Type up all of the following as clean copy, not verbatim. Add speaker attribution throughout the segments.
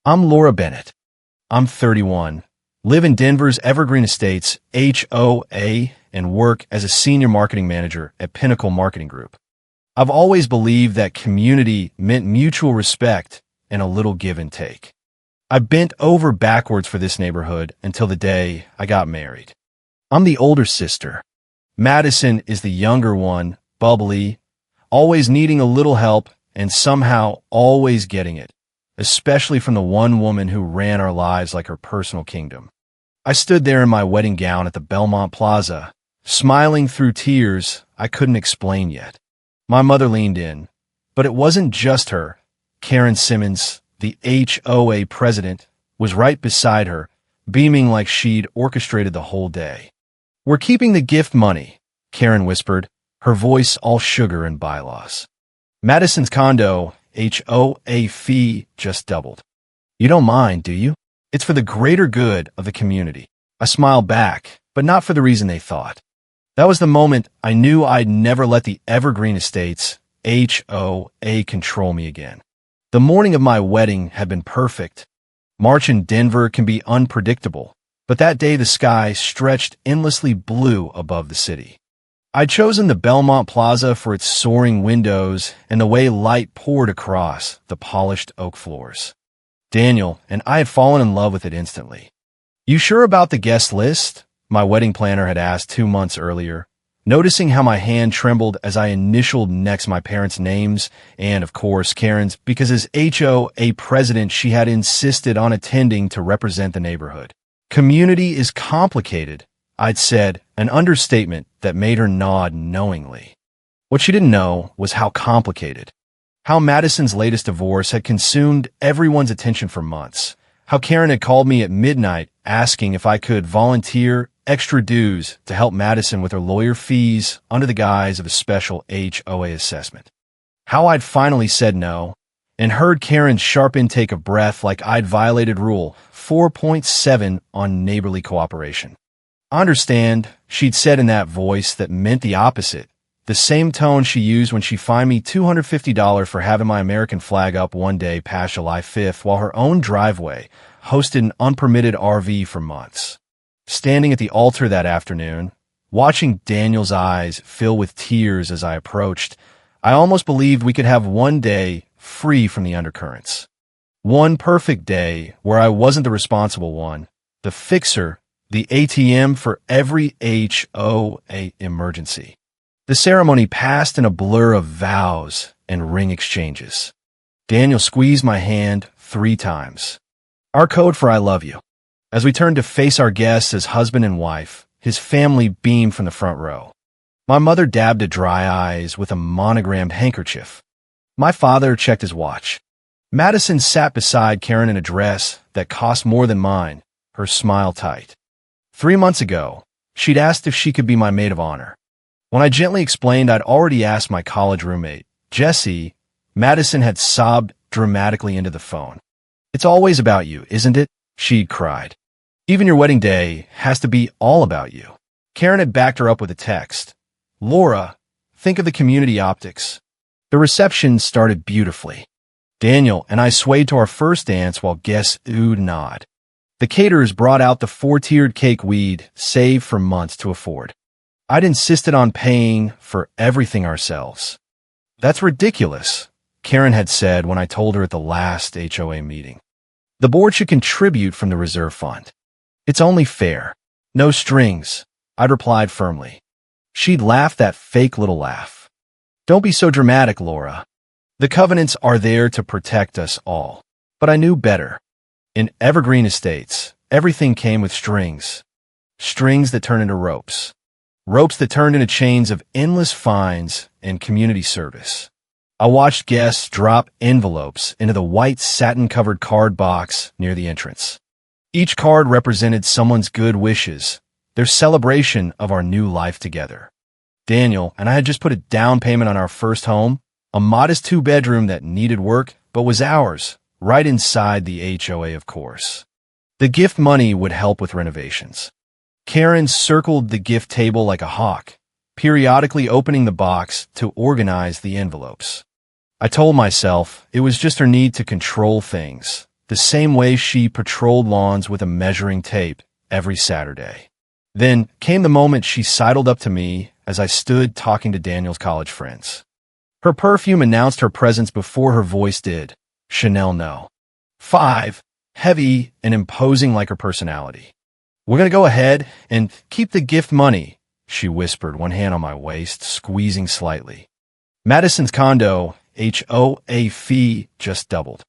Speaker 1: I'm Laura Bennett. I'm 31, live in Denver's Evergreen Estates, HOA, and work as a senior marketing manager at Pinnacle Marketing Group. I've always believed that community meant mutual respect and a little give and take. I bent over backwards for this neighborhood until the day I got married. I'm the older sister. Madison is the younger one, bubbly, always needing a little help and somehow always getting it, especially from the one woman who ran our lives like her personal kingdom. I stood there in my wedding gown at the Belmont Plaza, smiling through tears I couldn't explain yet. My mother leaned in, but it wasn't just her. Karen Simmons, the HOA president, was right beside her, beaming like she'd orchestrated the whole day. "We're keeping the gift money," Karen whispered, her voice all sugar and bylaws. Madison's condo, HOA fee, just doubled. "You don't mind, do you? It's for the greater good of the community." I smiled back, but not for the reason they thought. That was the moment I knew I'd never let the Evergreen Estates, HOA, control me again. The morning of my wedding had been perfect. March in Denver can be unpredictable, but that day the sky stretched endlessly blue above the city. I'd chosen the Belmont Plaza for its soaring windows and the way light poured across the polished oak floors. Daniel and I had fallen in love with it instantly. "You sure about the guest list?" my wedding planner had asked 2 months earlier, noticing how my hand trembled as I initialed next my parents' names and, of course, Karen's, because as HOA president she had insisted on attending to represent the neighborhood. "Community is complicated," I'd said, an understatement that made her nod knowingly. What she didn't know was how complicated. How Madison's latest divorce had consumed everyone's attention for months. How Karen had called me at midnight asking if I could volunteer extra dues to help Madison with her lawyer fees under the guise of a special HOA assessment. How I'd finally said no, and heard Karen's sharp intake of breath like I'd violated Rule 4.7 on neighborly cooperation. "I understand," she'd said in that voice that meant the opposite, the same tone she used when she fined me $250 for having my American flag up one day past July 5th while her own driveway hosted an unpermitted RV for months. Standing at the altar that afternoon, watching Daniel's eyes fill with tears as I approached, I almost believed we could have one day free from the undercurrents. One perfect day where I wasn't the responsible one, the fixer, the ATM for every HOA emergency. The ceremony passed in a blur of vows and ring exchanges. Daniel squeezed my hand 3 times. Our code for "I love you." As we turned to face our guests as husband and wife, his family beamed from the front row. My mother dabbed at dry eyes with a monogrammed handkerchief. My father checked his watch. Madison sat beside Karen in a dress that cost more than mine, her smile tight. 3 months ago, she'd asked if she could be my maid of honor. When I gently explained I'd already asked my college roommate, Jesse, Madison had sobbed dramatically into the phone. "It's always about you, isn't it?" she'd cried. "Even your wedding day has to be all about you." Karen had backed her up with a text. "Laura, think of the community optics." The reception started beautifully. Daniel and I swayed to our first dance while guests oohed and nod. The caterers brought out the 4-tiered cake we'd saved for months to afford. I'd insisted on paying for everything ourselves. "That's ridiculous," Karen had said when I told her at the last HOA meeting. "The board should contribute from the reserve fund. It's only fair. No strings," I'd replied firmly. She'd laughed that fake little laugh. "Don't be so dramatic, Laura. The covenants are there to protect us all." But I knew better. In Evergreen Estates, everything came with strings. Strings that turned into ropes. Ropes that turned into chains of endless fines and community service. I watched guests drop envelopes into the white satin-covered card box near the entrance. Each card represented someone's good wishes, their celebration of our new life together. Daniel and I had just put a down payment on our first home, a modest 2-bedroom that needed work but was ours, right inside the HOA, of course. The gift money would help with renovations. Karen circled the gift table like a hawk, periodically opening the box to organize the envelopes. I told myself it was just her need to control things, the same way she patrolled lawns with a measuring tape every Saturday. Then came the moment she sidled up to me as I stood talking to Daniel's college friends. Her perfume announced her presence before her voice did. Chanel No. 5. Heavy and imposing like her personality. "We're going to go ahead and keep the gift money," she whispered, one hand on my waist, squeezing slightly. "Madison's condo, HOA fee just doubled.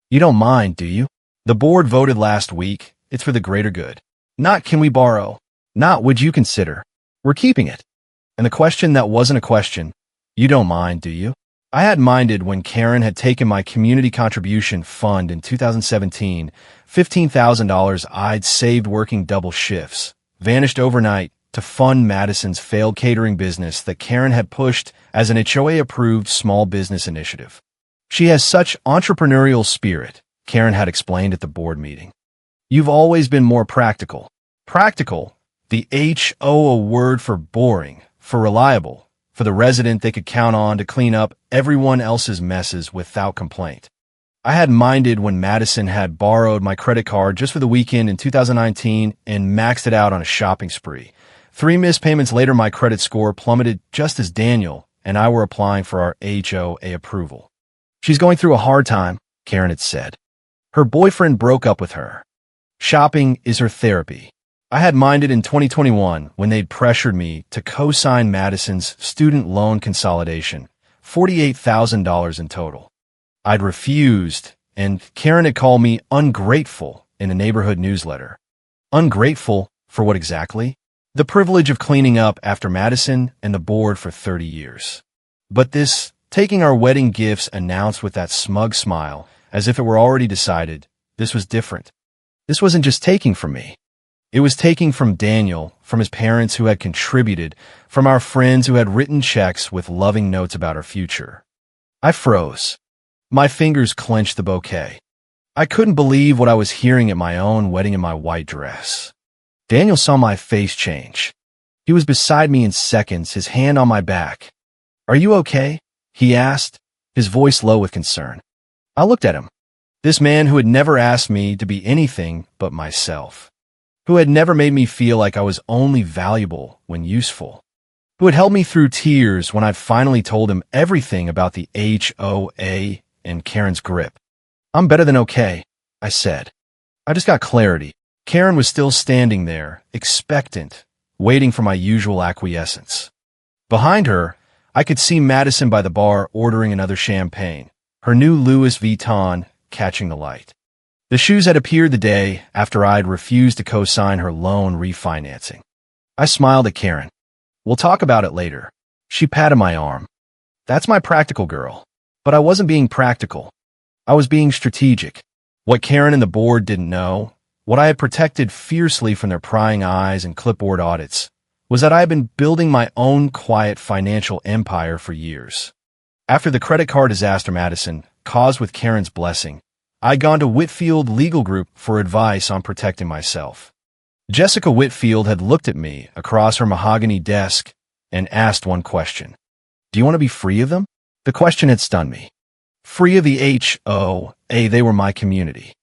Speaker 1: You don't mind, do you? The board voted last week. It's for the greater good. Not can we borrow. Not would you consider. We're keeping it." And the question that wasn't a question, "You don't mind, do you?" I had minded when Karen had taken my community contribution fund in 2017, $15,000 I'd saved working double shifts, vanished overnight to fund Madison's failed catering business that Karen had pushed as an HOA-approved small business initiative. "She has such entrepreneurial spirit," Karen had explained at the board meeting. "You've always been more practical." Practical, the HOA word for boring, for reliable, for the resident they could count on to clean up everyone else's messes without complaint. I had minded when Madison had borrowed my credit card just for the weekend in 2019 and maxed it out on a shopping spree. 3 missed payments later, my credit score plummeted just as Daniel and I were applying for our HOA approval. "She's going through a hard time," Karen had said. "Her boyfriend broke up with her. Shopping is her therapy." I had minded in 2021 when they'd pressured me to co-sign Madison's student loan consolidation, $48,000 in total. I'd refused, and Karen had called me ungrateful in the neighborhood newsletter. Ungrateful for what exactly? The privilege of cleaning up after Madison and the board for 30 years. But this, taking our wedding gifts announced with that smug smile, as if it were already decided, this was different. This wasn't just taking from me. It was taking from Daniel, from his parents who had contributed, from our friends who had written checks with loving notes about our future. I froze. My fingers clenched the bouquet. I couldn't believe what I was hearing at my own wedding in my white dress. Daniel saw my face change. He was beside me in seconds, his hand on my back. "Are you okay?" he asked, his voice low with concern. I looked at him. This man who had never asked me to be anything but myself, who had never made me feel like I was only valuable when useful, who had held me through tears when I'd finally told him everything about the HOA and Karen's grip. "I'm better than okay," I said. "I just got clarity." Karen was still standing there, expectant, waiting for my usual acquiescence. Behind her, I could see Madison by the bar ordering another champagne, her new Louis Vuitton catching the light. The shoes had appeared the day after I'd refused to co-sign her loan refinancing. I smiled at Karen. "We'll talk about it later." She patted my arm. "That's my practical girl." But I wasn't being practical. I was being strategic. What Karen and the board didn't know, what I had protected fiercely from their prying eyes and clipboard audits, was that I had been building my own quiet financial empire for years. After the credit card disaster Madison caused with Karen's blessing, I'd gone to Whitfield Legal Group for advice on protecting myself. Jessica Whitfield had looked at me across her mahogany desk and asked one question. "Do you want to be free of them?" The question had stunned me. Free of the HOA, they were my community.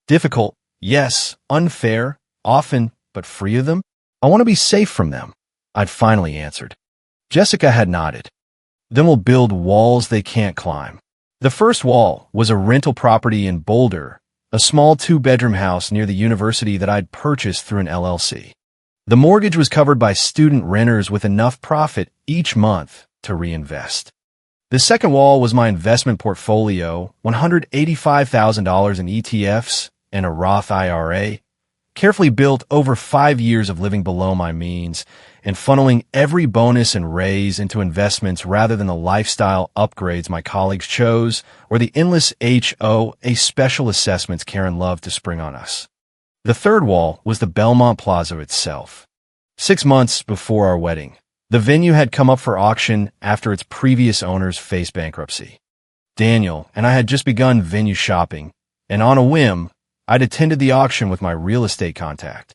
Speaker 1: Difficult, yes, unfair, often, but free of them? "I want to be safe from them," I'd finally answered. Jessica had nodded. "Then we'll build walls they can't climb." The first wall was a rental property in Boulder, a small 2-bedroom house near the university that I'd purchased through an LLC. The mortgage was covered by student renters with enough profit each month to reinvest. The second wall was my investment portfolio, $185,000 in ETFs and a Roth IRA, carefully built over 5 years of living below my means and funneling every bonus and raise into investments rather than the lifestyle upgrades my colleagues chose or the endless HOA special assessments Karen loved to spring on us. The third wall was the Belmont Plaza itself. 6 months before our wedding, the venue had come up for auction after its previous owners faced bankruptcy. Daniel and I had just begun venue shopping, and on a whim, I'd attended the auction with my real estate contact.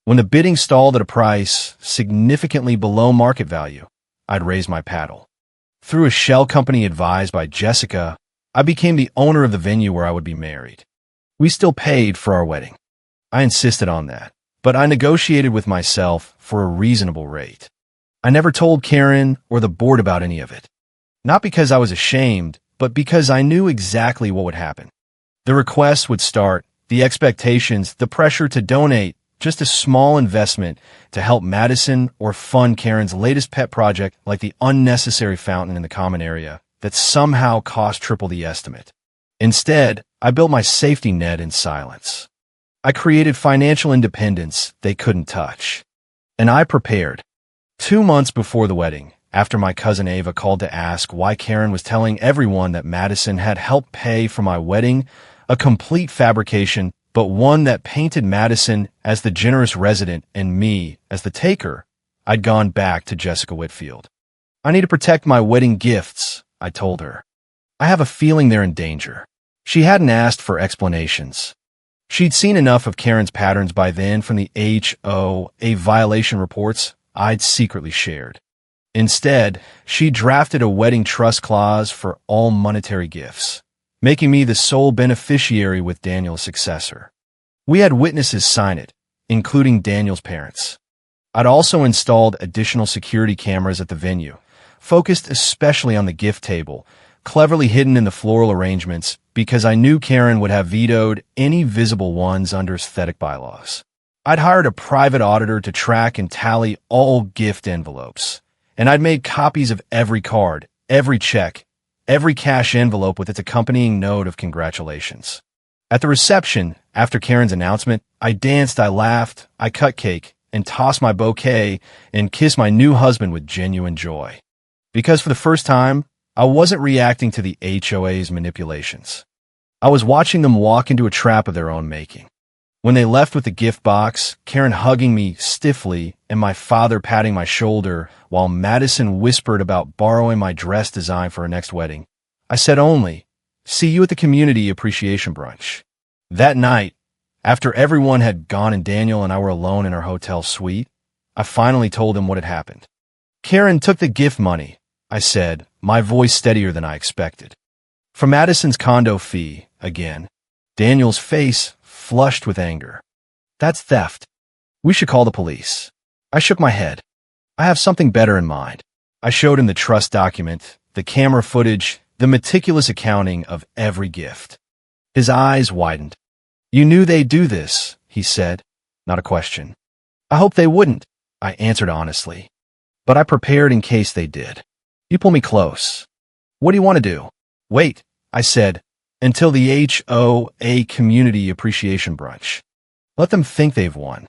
Speaker 1: When the bidding stalled at a price significantly below market value, I'd raised my paddle. Through a shell company advised by Jessica, I became the owner of the venue where I would be married. We still paid for our wedding. I insisted on that, but I negotiated with myself for a reasonable rate. I never told Karen or the board about any of it. Not because I was ashamed, but because I knew exactly what would happen. The requests would start, the expectations, the pressure to donate, just a small investment to help Madison or fund Karen's latest pet project like the unnecessary fountain in the common area that somehow cost triple the estimate. Instead, I built my safety net in silence. I created financial independence they couldn't touch. And I prepared. 2 months before the wedding, after my cousin Ava called to ask why Karen was telling everyone that Madison had helped pay for my wedding, a complete fabrication, but one that painted Madison as the generous resident and me as the taker, I'd gone back to Jessica Whitfield. I need to protect my wedding gifts, I told her. I have a feeling they're in danger. She hadn't asked for explanations. She'd seen enough of Karen's patterns by then from the HOA violation reports I'd secretly shared. Instead, she drafted a wedding trust clause for all monetary gifts, making me the sole beneficiary with Daniel's successor. We had witnesses sign it, including Daniel's parents. I'd also installed additional security cameras at the venue, focused especially on the gift table, cleverly hidden in the floral arrangements because I knew Karen would have vetoed any visible ones under aesthetic bylaws. I'd hired a private auditor to track and tally all gift envelopes, and I'd made copies of every card, every check, every cash envelope with its accompanying note of congratulations. At the reception, after Karen's announcement, I danced, I laughed, I cut cake, and tossed my bouquet and kissed my new husband with genuine joy. Because for the first time, I wasn't reacting to the HOA's manipulations. I was watching them walk into a trap of their own making. When they left with the gift box, Karen hugging me stiffly and my father patting my shoulder while Madison whispered about borrowing my dress design for her next wedding, I said only, "See you at the community appreciation brunch." That night, after everyone had gone and Daniel and I were alone in our hotel suite, I finally told him what had happened. "Karen took the gift money," I said, my voice steadier than I expected. "For Madison's condo fee, again." Daniel's face flushed with anger. "That's theft. We should call the police." I shook my head. "I have something better in mind." I showed him the trust document, the camera footage, the meticulous accounting of every gift. His eyes widened. "You knew they'd do this," he said, not a question. "I hope they wouldn't," I answered honestly. "But I prepared in case they did." "You pull me close." "What do you want to do?" "Wait," I said, "until the HOA community appreciation brunch. Let them think they've won.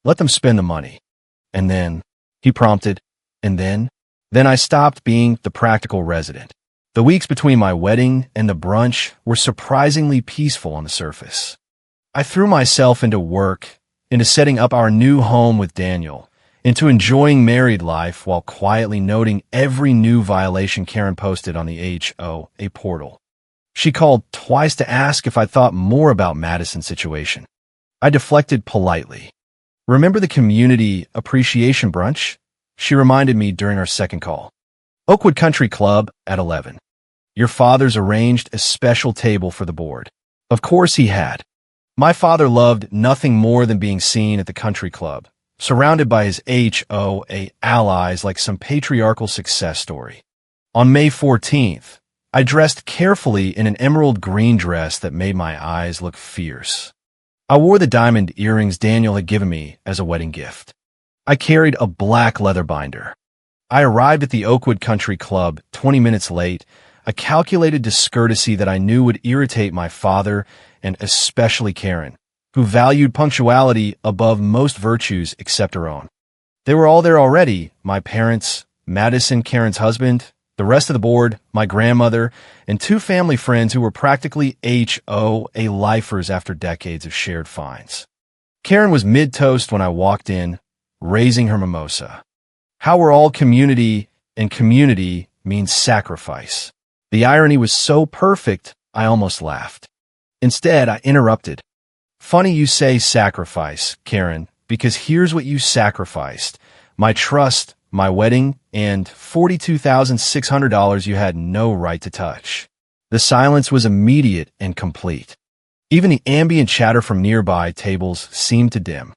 Speaker 1: Let them spend the money. And then," he prompted, "and then?" Then I stopped being the practical resident. The weeks between my wedding and the brunch were surprisingly peaceful on the surface. I threw myself into work, into setting up our new home with Daniel, into enjoying married life while quietly noting every new violation Karen posted on the HOA portal. She called twice to ask if I thought more about Madison's situation. I deflected politely. "Remember the community appreciation brunch?" She reminded me during our second call. "Oakwood Country Club at 11. Your father's arranged a special table for the board." Of course he had. My father loved nothing more than being seen at the country club, surrounded by his HOA allies like some patriarchal success story. On May 14th, I dressed carefully in an emerald green dress that made my eyes look fierce. I wore the diamond earrings Daniel had given me as a wedding gift. I carried a black leather binder. I arrived at the Oakwood Country Club 20 minutes late, a calculated discourtesy that I knew would irritate my father and especially Karen, who valued punctuality above most virtues except her own. They were all there already, my parents, Madison, Karen's husband, the rest of the board, my grandmother, and 2 family friends who were practically HOA lifers after decades of shared finds. Karen was mid-toast when I walked in, raising her mimosa. How we're all community, and community means sacrifice. The irony was so perfect, I almost laughed. Instead, I interrupted. "Funny you say sacrifice, Karen, because here's what you sacrificed. My trust, my wedding, and $42,600 you had no right to touch." The silence was immediate and complete. Even the ambient chatter from nearby tables seemed to dim.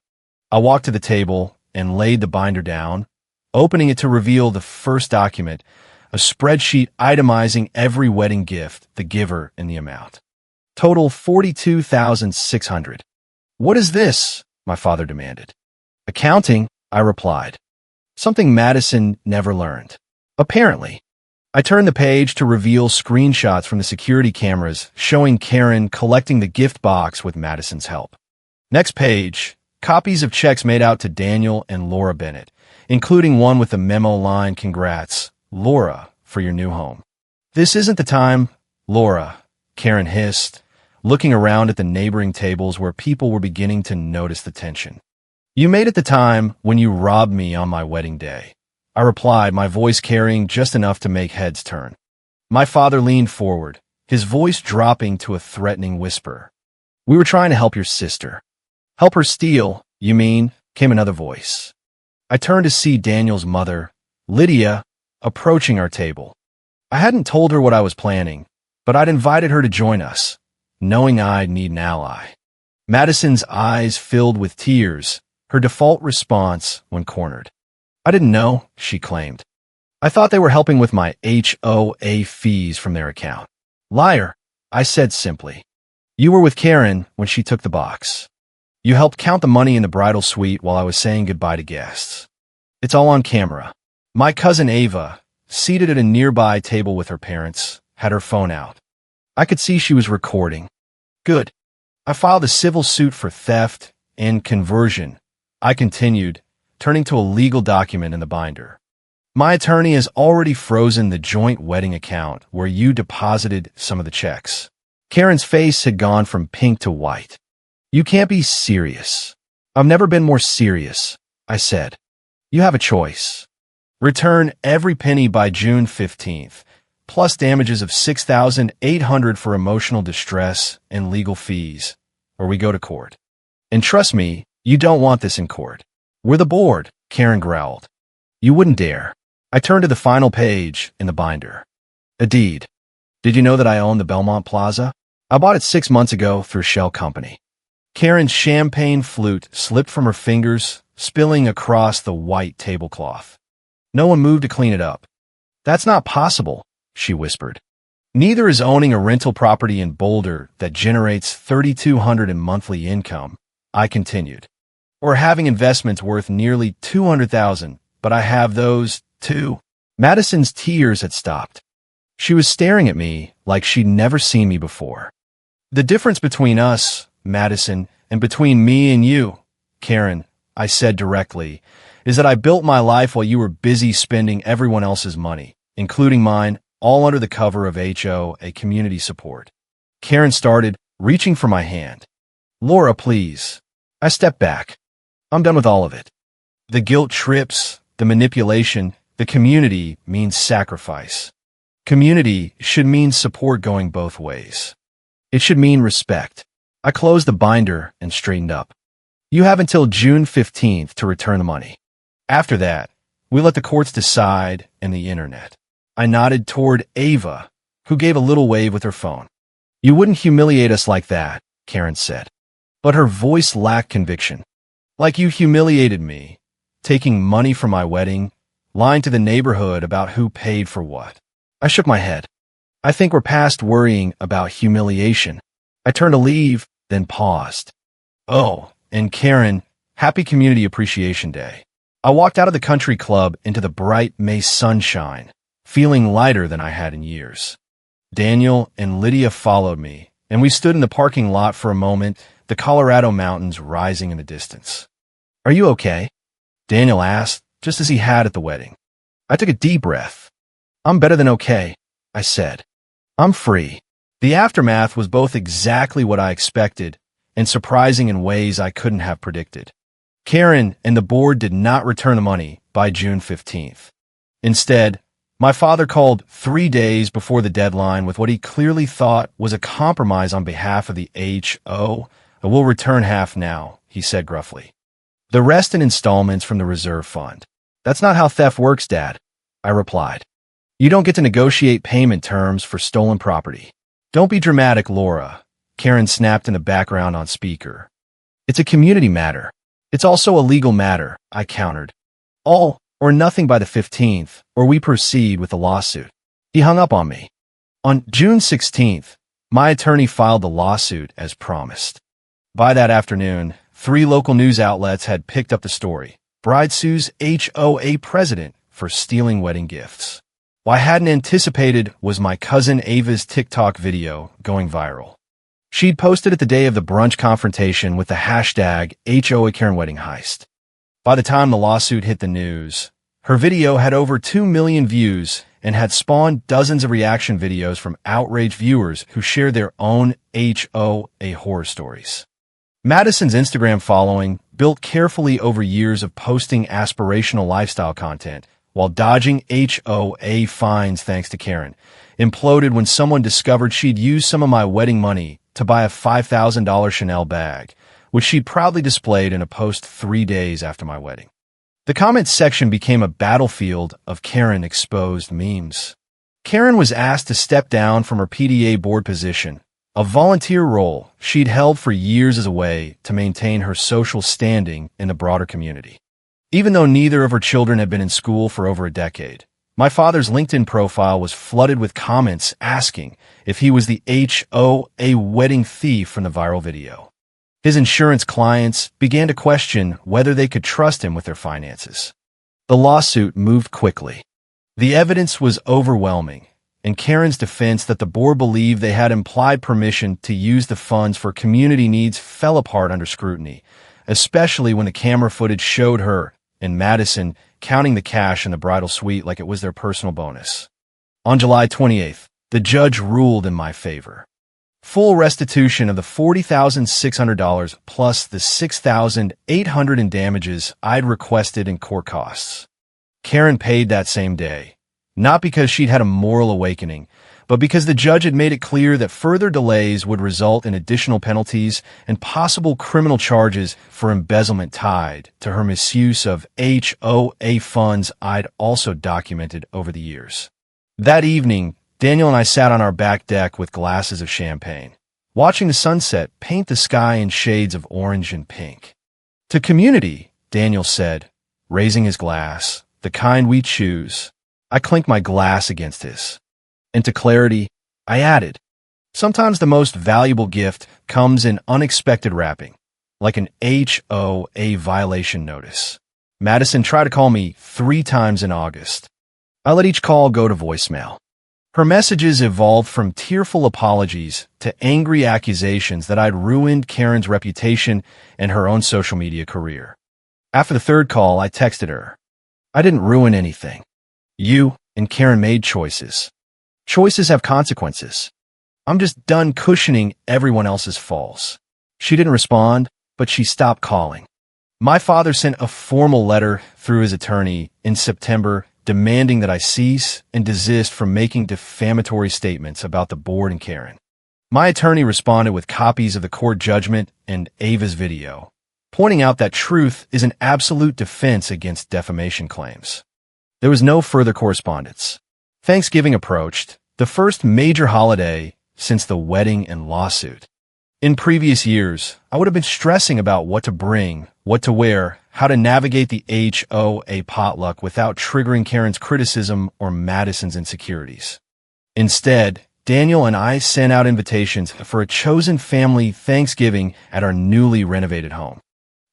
Speaker 1: I walked to the table and laid the binder down, opening it to reveal the first document, a spreadsheet itemizing every wedding gift, the giver, and the amount. Total $42,600. What is this? My father demanded. Accounting, I replied. Something Madison never learned. Apparently. I turned the page to reveal screenshots from the security cameras showing Karen collecting the gift box with Madison's help. Next page, copies of checks made out to Daniel and Laura Bennett, including one with the memo line, "Congrats, Laura, for your new home." "This isn't the time, Laura," Karen hissed, looking around at the neighboring tables where people were beginning to notice the tension. "You made it the time when you robbed me on my wedding day," I replied, my voice carrying just enough to make heads turn. My father leaned forward, his voice dropping to a threatening whisper. "We were trying to help your sister." "Help her steal, you mean?" came another voice. I turned to see Daniel's mother, Lydia, approaching our table. I hadn't told her what I was planning, but I'd invited her to join us, knowing I'd need an ally. Madison's eyes filled with tears, her default response when cornered. "I didn't know," she claimed. "I thought they were helping with my HOA fees from their account." "Liar," I said simply. "You were with Karen when she took the box. You helped count the money in the bridal suite while I was saying goodbye to guests. It's all on camera." My cousin Ava, seated at a nearby table with her parents, had her phone out. I could see she was recording. "Good. I filed a civil suit for theft and conversion," I continued, turning to a legal document in the binder. "My attorney has already frozen the joint wedding account where you deposited some of the checks." Karen's face had gone from pink to white. "You can't be serious." "I've never been more serious," I said. "You have a choice. Return every penny by June 15th, plus damages of $6,800 for emotional distress and legal fees, or we go to court. And trust me, you don't want this in court. We're the board," Karen growled. "You wouldn't dare." I turned to the final page in the binder. A deed. "Did you know that I own the Belmont Plaza? I bought it 6 months ago through Shell Company." Karen's champagne flute slipped from her fingers, spilling across the white tablecloth. No one moved to clean it up. "That's not possible," she whispered. "Neither is owning a rental property in Boulder that generates $3,200 in monthly income," I continued. "Or having investments worth nearly $200,000, but I have those, too." Madison's tears had stopped. She was staring at me like she'd never seen me before. "The difference between us, Madison, and between me and you, Karen," I said directly, "is that I built my life while you were busy spending everyone else's money, including mine, all under the cover of HOA community support." Karen started, reaching for my hand. "Laura, please." I stepped back. "I'm done with all of it. The guilt trips, the manipulation, the community means sacrifice. Community should mean support going both ways. It should mean respect." I closed the binder and straightened up. "You have until June 15th to return the money. After that, we let the courts decide and the internet." I nodded toward Ava, who gave a little wave with her phone. "You wouldn't humiliate us like that," Karen said. But her voice lacked conviction. "Like you humiliated me, taking money from my wedding, lying to the neighborhood about who paid for what." I shook my head. "I think we're past worrying about humiliation." I turned to leave, then paused. "Oh, and Karen, happy Community Appreciation Day." I walked out of the country club into the bright May sunshine, feeling lighter than I had in years. Daniel and Lydia followed me, and we stood in the parking lot for a moment, the Colorado mountains rising in the distance. "Are you okay?" Daniel asked, just as he had at the wedding. I took a deep breath. "I'm better than okay," I said. "I'm free." The aftermath was both exactly what I expected and surprising in ways I couldn't have predicted. Karen and the board did not return the money by June 15th. Instead, my father called 3 days before the deadline with what he clearly thought was a compromise on behalf of the HO. "We'll return half now," he said gruffly. "The rest in installments from the reserve fund." "That's not how theft works, Dad," I replied. "You don't get to negotiate payment terms for stolen property." "Don't be dramatic, Laura," Karen snapped in the background on speaker. It's a community matter. It's also a legal matter, I countered. All or nothing by the 15th, or we proceed with the lawsuit. He hung up on me. On June 16th, my attorney filed the lawsuit as promised. By that afternoon, 3 local news outlets had picked up the story. Bride sues HOA president for stealing wedding gifts. What I hadn't anticipated was my cousin Ava's TikTok video going viral. She'd posted it the day of the brunch confrontation with the hashtag HOA Karen wedding heist. By the time the lawsuit hit the news, her video had over 2 million views and had spawned dozens of reaction videos from outraged viewers who shared their own HOA horror stories. Madison's Instagram following, built carefully over years of posting aspirational lifestyle content while dodging HOA fines thanks to Karen, imploded when someone discovered she'd used some of my wedding money to buy a $5,000 Chanel bag, which she proudly displayed in a post 3 days after my wedding. The comments section became a battlefield of Karen exposed memes. Karen was asked to step down from her PDA board position, a volunteer role she'd held for years as a way to maintain her social standing in the broader community. Even though neither of her children had been in school for over a decade, my father's LinkedIn profile was flooded with comments asking if he was the HOA wedding thief from the viral video. His insurance clients began to question whether they could trust him with their finances. The lawsuit moved quickly. The evidence was overwhelming, and Karen's defense that the board believed they had implied permission to use the funds for community needs fell apart under scrutiny, especially when the camera footage showed her and Madison counting the cash in the bridal suite like it was their personal bonus. On July 28th, the judge ruled in my favor. Full restitution of the $40,600 plus the $6,800 in damages I'd requested in court costs. Karen paid that same day, not because she'd had a moral awakening, but because the judge had made it clear that further delays would result in additional penalties and possible criminal charges for embezzlement tied to her misuse of HOA funds I'd also documented over the years. That evening, Daniel and I sat on our back deck with glasses of champagne, watching the sunset paint the sky in shades of orange and pink. To community, Daniel said, raising his glass, the kind we choose. I clinked my glass against his. And to clarity, I added, sometimes the most valuable gift comes in unexpected wrapping, like an HOA violation notice. Madison tried to call me 3 times in August. I let each call go to voicemail. Her messages evolved from tearful apologies to angry accusations that I'd ruined Karen's reputation and her own social media career. After the 3rd call, I texted her. I didn't ruin anything. You and Karen made choices. Choices have consequences. I'm just done cushioning everyone else's falls. She didn't respond, but she stopped calling. My father sent a formal letter through his attorney in September demanding that I cease and desist from making defamatory statements about the board and Karen. My attorney responded with copies of the court judgment and Ava's video, pointing out that truth is an absolute defense against defamation claims. There was no further correspondence. Thanksgiving approached, the first major holiday since the wedding and lawsuit. In previous years, I would have been stressing about what to bring, what to wear, how to navigate the HOA potluck without triggering Karen's criticism or Madison's insecurities. Instead, Daniel and I sent out invitations for a chosen family Thanksgiving at our newly renovated home.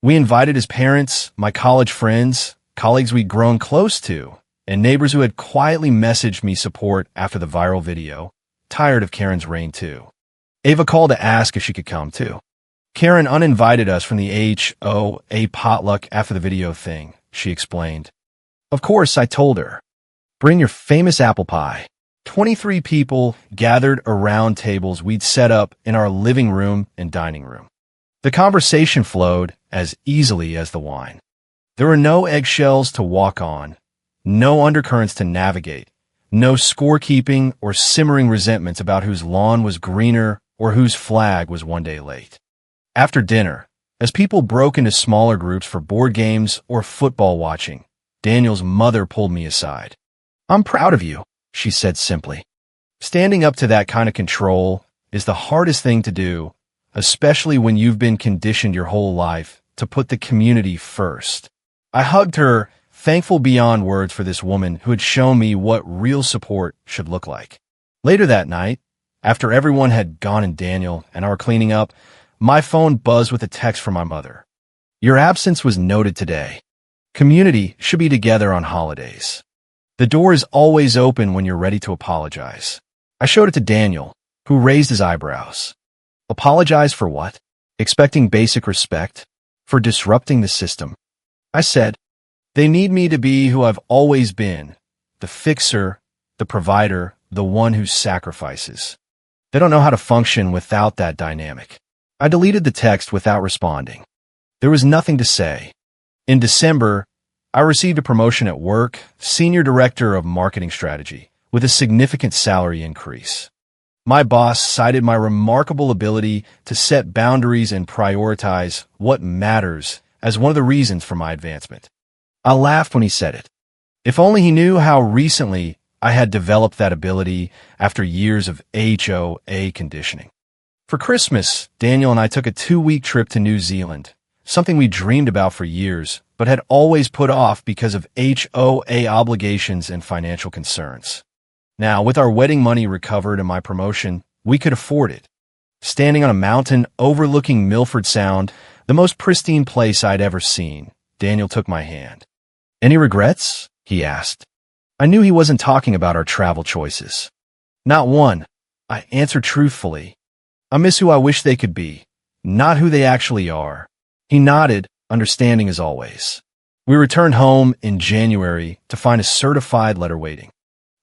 Speaker 1: We invited his parents, my college friends, colleagues we'd grown close to, and neighbors who had quietly messaged me support after the viral video, tired of Karen's reign too. Ava called to ask if she could come too. Karen uninvited us from the HOA potluck after the video thing, she explained. Of course, I told her. Bring your famous apple pie. 23 people gathered around tables we'd set up in our living room and dining room. The conversation flowed as easily as the wine. There were no eggshells to walk on, no undercurrents to navigate, no scorekeeping or simmering resentments about whose lawn was greener or whose flag was one day late. After dinner, as people broke into smaller groups for board games or football watching, Daniel's mother pulled me aside. I'm proud of you, she said simply. Standing up to that kind of control is the hardest thing to do, especially when you've been conditioned your whole life to put the community first. I hugged her, thankful beyond words for this woman who had shown me what real support should look like. Later that night, after everyone had gone and Daniel and I were cleaning up, my phone buzzed with a text from my mother. Your absence was noted today. Community should be together on holidays. The door is always open when you're ready to apologize. I showed it to Daniel, who raised his eyebrows. Apologize for what? Expecting basic respect? For disrupting the system? I said, they need me to be who I've always been, the fixer, the provider, the one who sacrifices. They don't know how to function without that dynamic. I deleted the text without responding. There was nothing to say. In December, I received a promotion at work, Senior Director of Marketing Strategy, with a significant salary increase. My boss cited my remarkable ability to set boundaries and prioritize what matters as one of the reasons for my advancement. I laughed when he said it. If only he knew how recently I had developed that ability after years of HOA conditioning. For Christmas, Daniel and I took a 2-week trip to New Zealand, something we dreamed about for years, but had always put off because of HOA obligations and financial concerns. Now, with our wedding money recovered and my promotion, we could afford it. Standing on a mountain overlooking Milford Sound, the most pristine place I'd ever seen, Daniel took my hand. Any regrets? He asked. I knew he wasn't talking about our travel choices. Not one, I answered truthfully. I miss who I wish they could be, not who they actually are. He nodded, understanding as always. We returned home in January to find a certified letter waiting.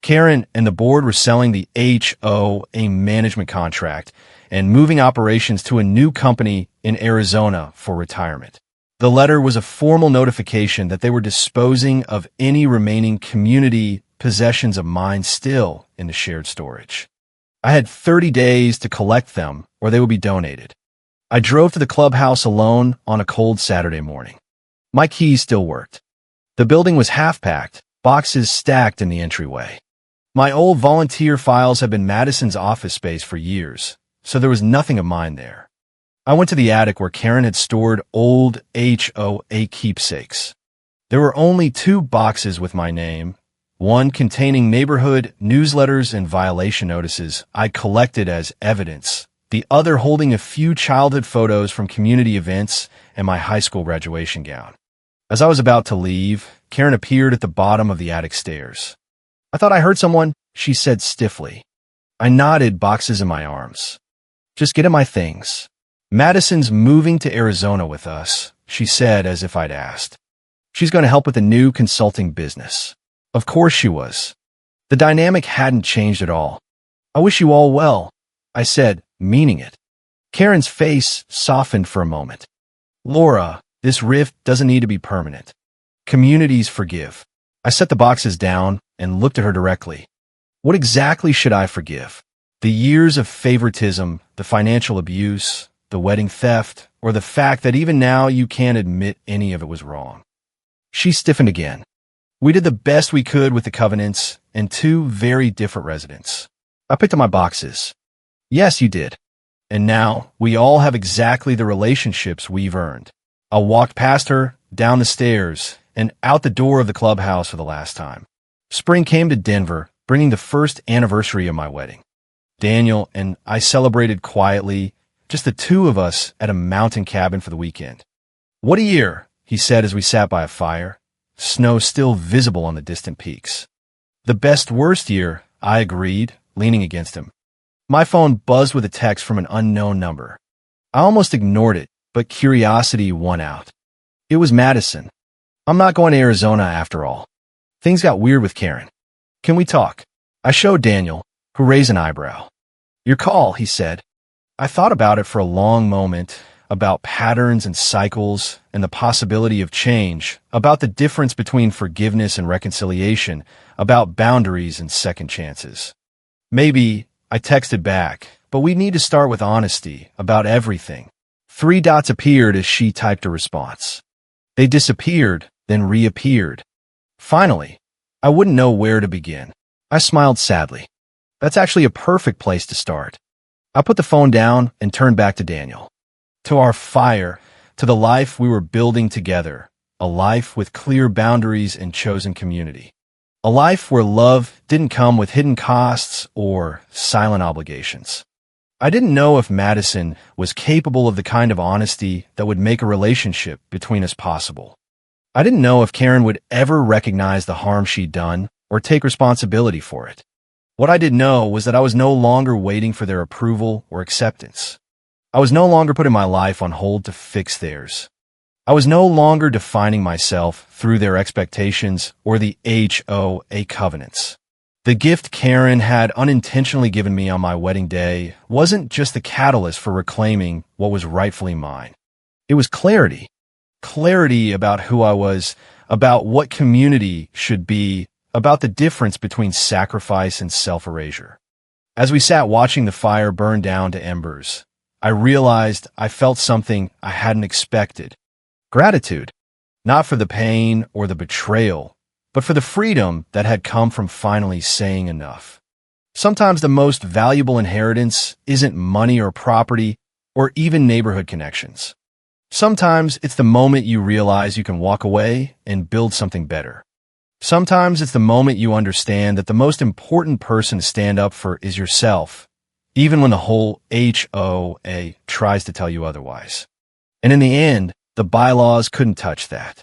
Speaker 1: Karen and the board were selling the HOA management contract and moving operations to a new company in Arizona for retirement. The letter was a formal notification that they were disposing of any remaining community possessions of mine still in the shared storage. I had 30 days to collect them or they would be donated. I drove to the clubhouse alone on a cold Saturday morning. My keys still worked. The building was half-packed, boxes stacked in the entryway. My old volunteer files had been Madison's office space for years, so there was nothing of mine there. I went to the attic where Karen had stored old HOA keepsakes. There were only 2 boxes with my name, one containing neighborhood newsletters and violation notices I collected as evidence, the other holding a few childhood photos from community events and my high school graduation gown. As I was about to leave, Karen appeared at the bottom of the attic stairs. I thought I heard someone, she said stiffly. I nodded, boxes in my arms. Just getting my things. Madison's moving to Arizona with us, she said as if I'd asked. She's going to help with a new consulting business. Of course she was. The dynamic hadn't changed at all. I wish you all well, I said, meaning it. Karen's face softened for a moment. Laura, this rift doesn't need to be permanent. Communities forgive. I set the boxes down and looked at her directly. What exactly should I forgive? The years of favoritism, the financial abuse, the wedding theft, or the fact that even now you can't admit any of it was wrong? She stiffened again. We did the best we could with the covenants and 2 very different residents. I picked up my boxes. Yes, you did. And now we all have exactly the relationships we've earned. I walked past her, down the stairs, and out the door of the clubhouse for the last time. Spring came to Denver, bringing the first anniversary of my wedding. Daniel and I celebrated quietly, just the 2 of us at a mountain cabin for the weekend. What a year, he said as we sat by a fire, snow still visible on the distant peaks. The best worst year, I agreed, leaning against him. My phone buzzed with a text from an unknown number. I almost ignored it, but curiosity won out. It was Madison. I'm not going to Arizona after all. Things got weird with Karen. Can we talk? I showed Daniel, who raised an eyebrow. Your call, he said. I thought about it for a long moment, about patterns and cycles and the possibility of change, about the difference between forgiveness and reconciliation, about boundaries and second chances. Maybe, I texted back, but we need to start with honesty about everything. 3 dots appeared as she typed a response. They disappeared, then reappeared. Finally, I wouldn't know where to begin. I smiled sadly. That's actually a perfect place to start. I put the phone down and turned back to Daniel, to our fire, to the life we were building together, a life with clear boundaries and chosen community. A life where love didn't come with hidden costs or silent obligations. I didn't know if Madison was capable of the kind of honesty that would make a relationship between us possible. I didn't know if Karen would ever recognize the harm she'd done or take responsibility for it. What I did know was that I was no longer waiting for their approval or acceptance. I was no longer putting my life on hold to fix theirs. I was no longer defining myself through their expectations or the HOA covenants. The gift Karen had unintentionally given me on my wedding day wasn't just the catalyst for reclaiming what was rightfully mine. It was clarity. Clarity about who I was, about what community should be, about the difference between sacrifice and self-erasure. As we sat watching the fire burn down to embers, I realized I felt something I hadn't expected. Gratitude, not for the pain or the betrayal, but for the freedom that had come from finally saying enough. Sometimes the most valuable inheritance isn't money or property or even neighborhood connections. Sometimes it's the moment you realize you can walk away and build something better. Sometimes it's the moment you understand that the most important person to stand up for is yourself, even when the whole HOA tries to tell you otherwise. And in the end, the bylaws couldn't touch that.